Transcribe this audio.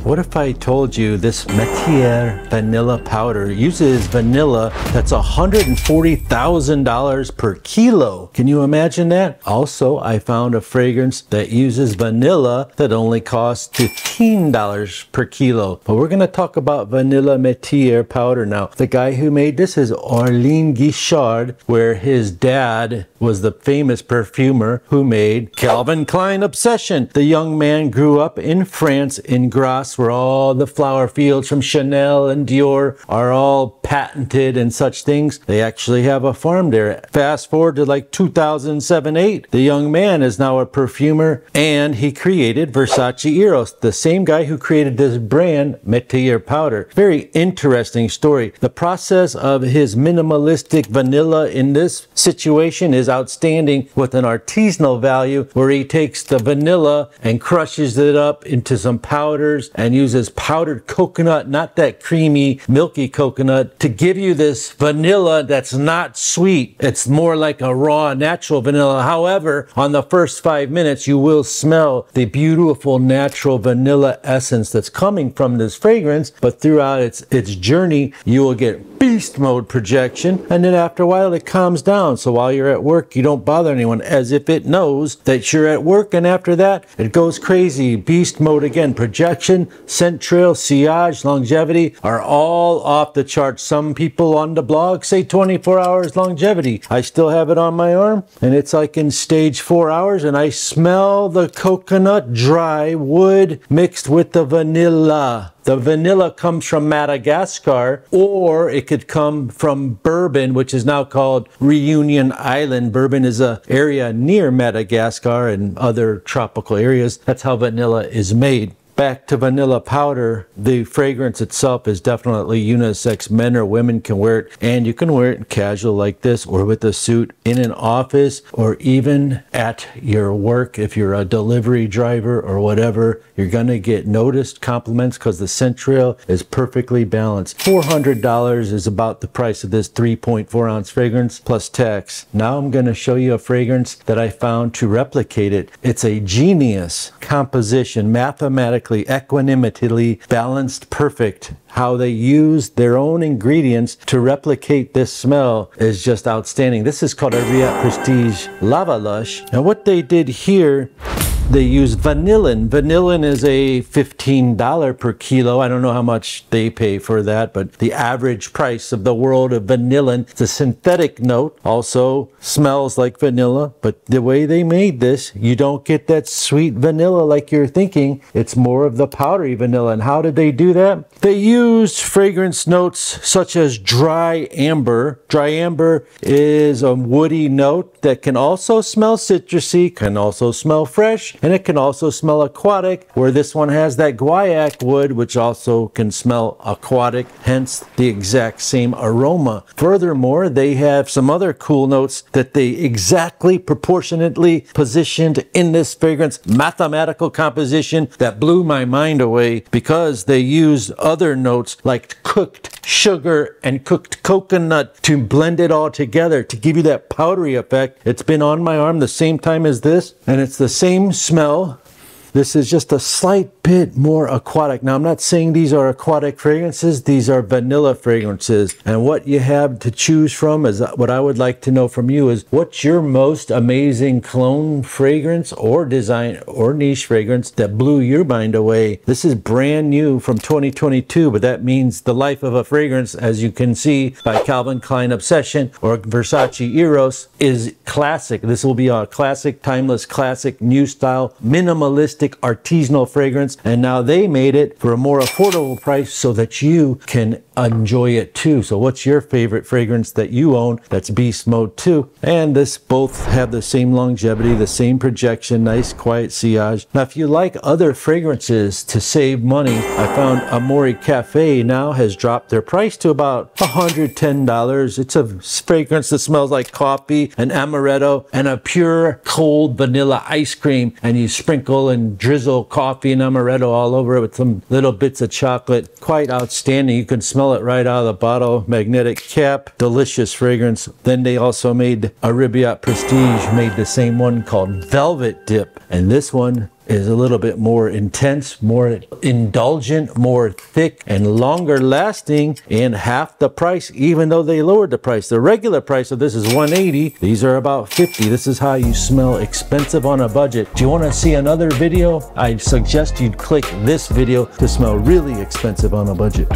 What if I told you this Métier vanilla powder uses vanilla that's $140,000 per kilo? Can you imagine that? Also, I found a fragrance that uses vanilla that only costs $15 per kilo. But we're going to talk about vanilla Métier powder now. The guy who made this is Orlean Guichard, where his dad was the famous perfumer who made Calvin Klein Obsession. The young man grew up in France, in Grasse, where all the flower fields from Chanel and Dior are all patented and such things. They actually have a farm there. Fast forward to like 2007-8. The young man is now a perfumer, and he created Versace Eros, the same guy who created this brand, Métier powder. Very interesting story. The process of his minimalistic vanilla in this situation is outstanding, with an artisanal value where he takes the vanilla and crushes it up into some powders and uses powdered coconut, not that creamy, milky coconut, to give you this vanilla that's not sweet. It's more like a raw, natural vanilla. However, on the first 5 minutes, you will smell the beautiful, natural vanilla essence that's coming from this fragrance, but throughout its journey, you will get beast mode projection, and then after a while, it calms down. So while you're at work, you don't bother anyone, as if it knows that you're at work, and after that, it goes crazy. Beast mode again. Projection, scent trail, sillage, longevity are all off the charts. Some people on the blog say 24 hours longevity. I still have it on my arm, and it's like in stage 4 hours, and I smell the coconut dry wood mixed with the vanilla. The vanilla comes from Madagascar, or it could come from Bourbon, which is now called Reunion Island. Bourbon is an area near Madagascar and other tropical areas. That's how vanilla is made. Back to vanilla powder, the fragrance itself is definitely unisex. Men or women can wear it, and you can wear it casual like this, or with a suit in an office, or even at your work. If you're a delivery driver or whatever, you're going to get noticed, compliments, because the scent trail is perfectly balanced. $400 is about the price of this 3.4 ounce fragrance plus tax. Now I'm going to show you a fragrance that I found to replicate it. It's a genius composition, mathematically, equanimity, balanced, perfect. How they use their own ingredients to replicate this smell is just outstanding. This is called a Riat Prestige Lava Lush. And what they did here, they use vanillin. Vanillin is a $15 per kilo. I don't know how much they pay for that, but the average price of the world of vanillin, it's a synthetic note, also smells like vanilla, but the way they made this, you don't get that sweet vanilla like you're thinking. It's more of the powdery vanilla. And how did they do that? They used fragrance notes such as dry amber. Dry amber is a woody note that can also smell citrusy, can also smell fresh, and it can also smell aquatic, where this one has that guaiac wood, which also can smell aquatic, hence the exact same aroma. Furthermore, they have some other cool notes that they exactly proportionately positioned in this fragrance. Mathematical composition that blew my mind away, because they used other notes like cooked sugar and cooked coconut to blend it all together to give you that powdery effect. It's been on my arm the same time as this, and it's the same smell. This is just a slight bit more aquatic. Now, I'm not saying these are aquatic fragrances. These are vanilla fragrances. And what you have to choose from is what I would like to know from you is, what's your most amazing clone fragrance or design or niche fragrance that blew your mind away? This is brand new from 2022, but that means the life of a fragrance, as you can see by Calvin Klein Obsession or Versace Eros, is classic. This will be a classic, timeless classic, new style, minimalistic, artisanal fragrance, and now they made it for a more affordable price so that you can enjoy it too. So what's your favorite fragrance that you own that's beast mode too? And this both have the same longevity, the same projection, nice quiet sillage. Now, if you like other fragrances to save money, I found Amore Cafe now has dropped their price to about $110. It's a fragrance that smells like coffee and amaretto and a pure cold vanilla ice cream, and you sprinkle and drizzle coffee and amaretto all over it with some little bits of chocolate. Quite outstanding. You can smell it right out of the bottle. Magnetic cap, delicious fragrance. Then they also made a Riat Prestige, made the same one called Velvet Dip, and this one is a little bit more intense, more indulgent, more thick, and longer lasting, and half the price, even though they lowered the price. The regular price of this is $180. These are about $50. This is how you smell expensive on a budget. Do you want to see another video? I suggest you click this video to smell really expensive on a budget.